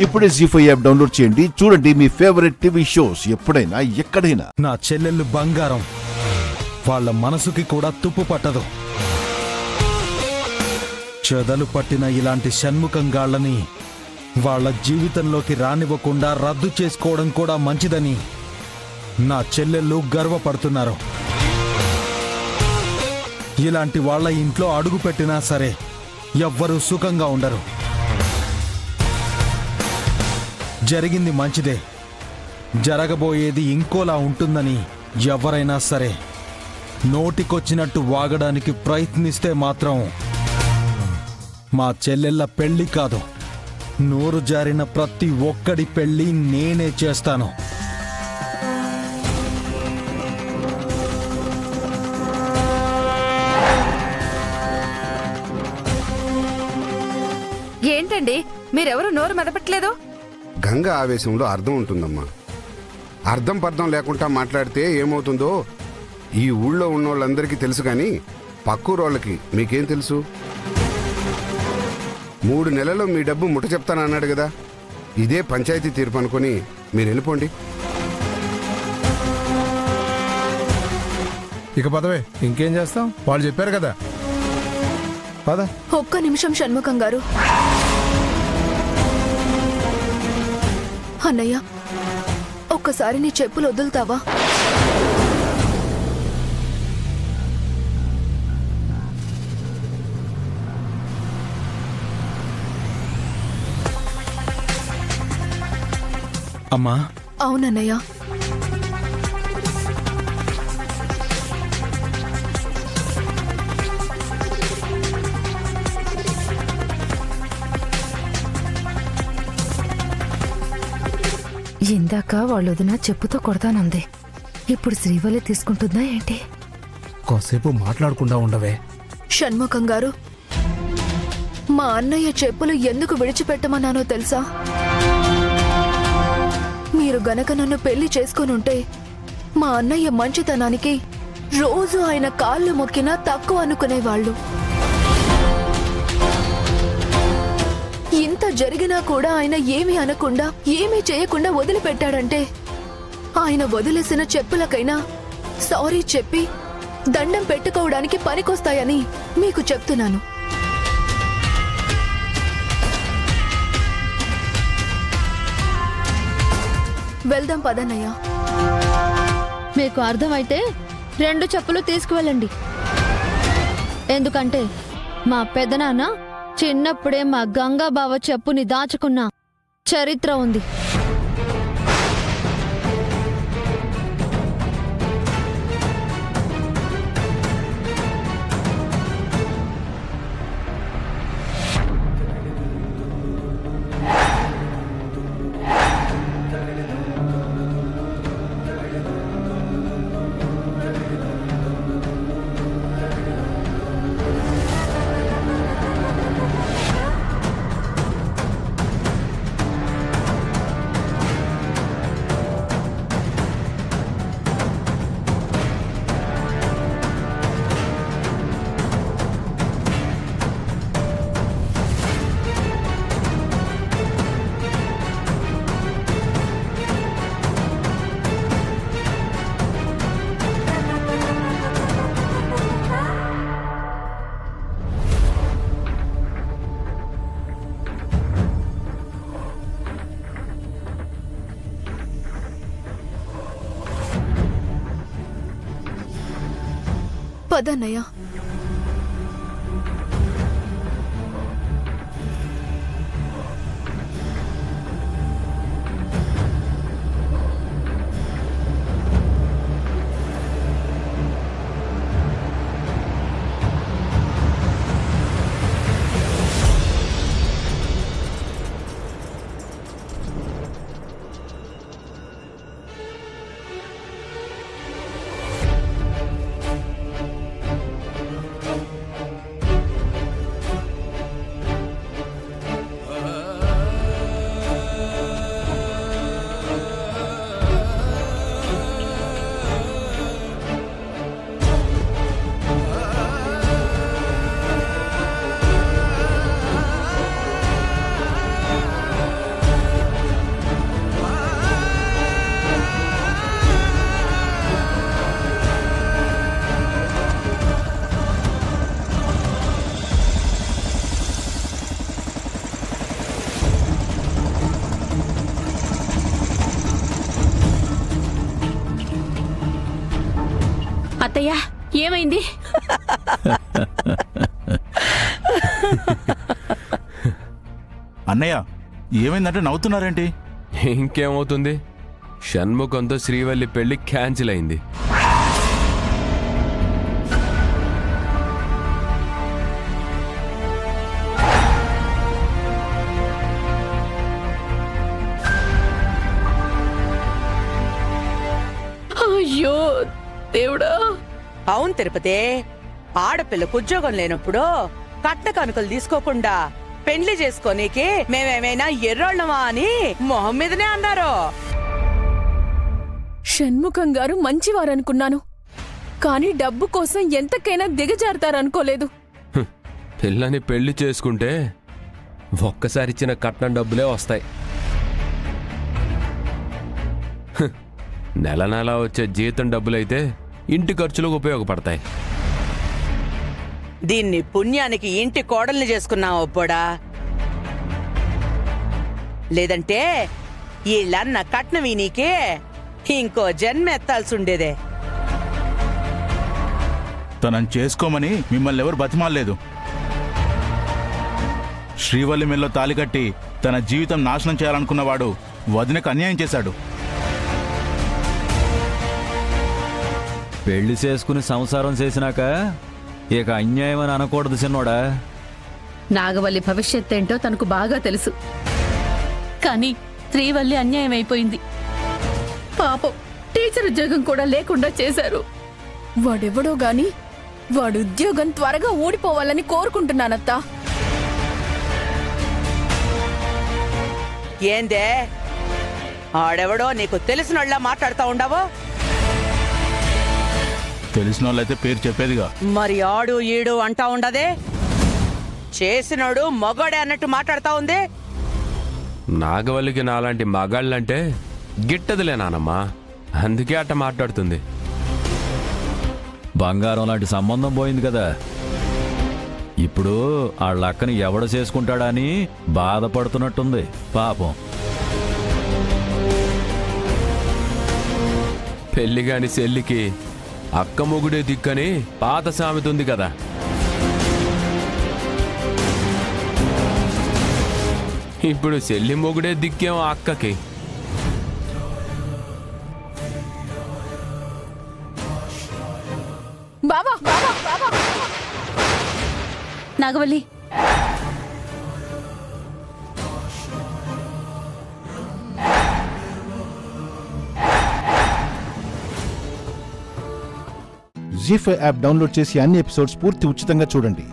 ఇప్పుడే జీ5 app download చేయండి. చూడండి మీ ఫేవరెట్ టీవీ షోస్ ఎప్పుడైనా ఎక్కడైనా. నా చెల్లెళ్ళు బంగారం, వాళ్ళ మనసుకి కూడా తుప్పు పట్టదు. చెదలు పట్టిన ఇలాంటి షణ్ముఖంగాళ్ళని వాళ్ళ జీవితంలోకి రానివ్వకుండా రద్దు చేసుకోవడం కూడా మంచిదని నా చెల్లెళ్ళు గర్వపడుతున్నారు. ఇలాంటి వాళ్ళ ఇంట్లో అడుగు పెట్టినా సరే ఎవ్వరూ సుఖంగా ఉండరు. జరిగింది మంచిదే, జరగబోయేది ఇంకోలా ఉంటుందని ఎవరైనా సరే నోటికొచ్చినట్టు వాగడానికి ప్రయత్నిస్తే మాత్రం మా చెల్లెళ్ళ పెళ్లి కాదు, నోరు జారిన ప్రతి ఒక్కడి పెళ్లి నేనే చేస్తాను. ఏంటండి మీరెవరు నోరు మెదపట్లేదు? గంగ ఆవేశంలో అర్థం ఉంటుందమ్మా. అర్థం పర్థం లేకుండా మాట్లాడితే ఏమవుతుందో ఈ ఊళ్ళో ఉన్నోళ్ళందరికీ తెలుసు, కానీ పక్కూరోళ్ళకి మీకేం తెలుసు? 3 నెలల్లో మీ డబ్బు ముట్ట చెప్తానన్నాడు కదా, ఇదే పంచాయతీ తీర్పు అనుకుని మీరు వెళ్ళిపోండి. ఇక పదవే, ఇంకేం చేస్తాం? వాళ్ళు చెప్పారు కదా, పద. ఒక్క నిమిషం షణ్ముఖం గారు. అన్నయ్య, ఒక్కసారి నీ చెప్పులు వదులుతావా? అమ్మా. అవునన్నయ్య. ఇందాక వాళ్ళ వదిన చెప్పుతో కొడతానంది, ఇప్పుడు శ్రీవల్లి తీసుకుంటుందా ఏంటి? కాసేపు మాట్లాడకుండా ఉండవే. షణ్ముఖం గారు, మా అన్నయ్య చెప్పులు ఎందుకు విడిచిపెట్టమన్నానో తెలుసా? మీరు గనక నన్ను పెళ్లి చేసుకునుంటే మా అన్నయ్య మంచితనానికి రోజు ఆయన కాళ్ళు మొక్కినా తక్కువ అనుకునేవాళ్ళు. ఇంత జరిగినా కూడా ఆయన ఏమీ అనకుండా, ఏమీ చేయకుండా వదిలిపెట్టాడంటే ఆయన వదిలేసిన చెప్పులకైనా సారీ చెప్పి దండం పెట్టుకోవడానికి పనికొస్తాయని మీకు చెప్తున్నాను. వెళ్దాం పదన్నయ్య. మీకు అర్థమైతే 2 చెప్పులు తీసుకువెళ్ళండి. ఎందుకంటే మా పెదనాన్న చిన్నప్పుడే మా గంగాబావ చెప్పుని దాచుకున్న చరిత్ర ఉంది. పదన్నయ్య. అత్తయ్య ఏమైంది? అన్నయ్య ఏమైందంటే నవ్వుతున్నారేంటి? ఇంకేమవుతుంది, షణ్ముఖంతో శ్రీవల్లి పెళ్లి క్యాన్సిల్ అయింది. అయ్యో దేవుడా! అవును తిరుపతి, ఆడపిల్లకు ఉద్యోగం లేనప్పుడు కట్న కానుకలు తీసుకోకుండా పెండ్లి చేసుకోనీకి మేమేమైనా ఎర్రోళ్ళమా అని మొహం మీదనే అన్నారు. షణ్ముఖం గారు మంచివారనుకున్నాను, కానీ డబ్బు కోసం ఎంతకైనా దిగజారుతారనుకోలేదు. పిల్లని పెళ్లి చేసుకుంటే ఒక్కసారి ఇచ్చిన కట్నం డబ్బులే వస్తాయి. నెల నెల వచ్చే జీతం డబ్బులైతే ఇంటి ఖర్చులకు ఉపయోగపడతాయి. దీన్ని పుణ్యానికి ఇంటి కోడల్ని చేసుకున్నావు అబ్బోడా, లేదంటే వీళ్ళన్న కట్నం వీనికి ఇంకో జన్మ ఎత్తాల్సుండేదే. తనని చేసుకోమని మిమ్మల్ని ఎవరు బతిమాలలేదు. శ్రీవల్లి మెల్లో తాలి కట్టి తన జీవితం నాశనం చేయాలనుకున్నవాడు వదినకు అన్యాయం చేశాడు. పెళ్లి చేసుకుని సంసారం చేసినాక ఇక అన్యాయం అని అనకూడదు చిన్నోడా. నాగవల్లి భవిష్యత్ ఏంటో తనకు బాగా తెలుసు, కానీ శ్రీవల్లి అన్యాయం అయిపోయింది. పాపం టీచర్ ఉద్యోగం కూడా లేకుండా చేశారు. వాడెవడో గాని వాడు ఉద్యోగం త్వరగా ఊడిపోవాలని కోరుకుంటున్నానత్తా. ఏందే ఆడెవడో నీకు తెలిసినోళ్ళ మాట్లాడుతా ఉండవో? తెలిసిన వాళ్ళైతే పేరు చెప్పేదిగా. మరి ఆడు ఈడు అంటా ఉండదే, చేసినోడు మగోడే అన్నట్టు మాట్లాడుతా ఉంది. నాగవల్లికి నాలాంటి మగాళ్ళంటే గిట్టదులే నానమ్మా, అందుకే అట్ట మాట్లాడుతుంది. బంగారం లాంటి సంబంధం పోయింది కదా, ఇప్పుడు వాళ్ళ అక్కని ఎవడు చేసుకుంటాడా అని బాధపడుతున్నట్టుంది పాపం. పెళ్లిగాని చెల్లికి అక్క మొగుడే దిక్కని పాత సామెత ఉంది కదా. ఇప్పుడు చెల్లి మొగుడే దిక్కేమో అక్కకి. బావా నాగవల్లి, జీ5 యాప్ డౌన్లోడ్ చేసి అన్ని ఎపిసోడ్స్ పూర్తి ఉచితంగా చూడండి.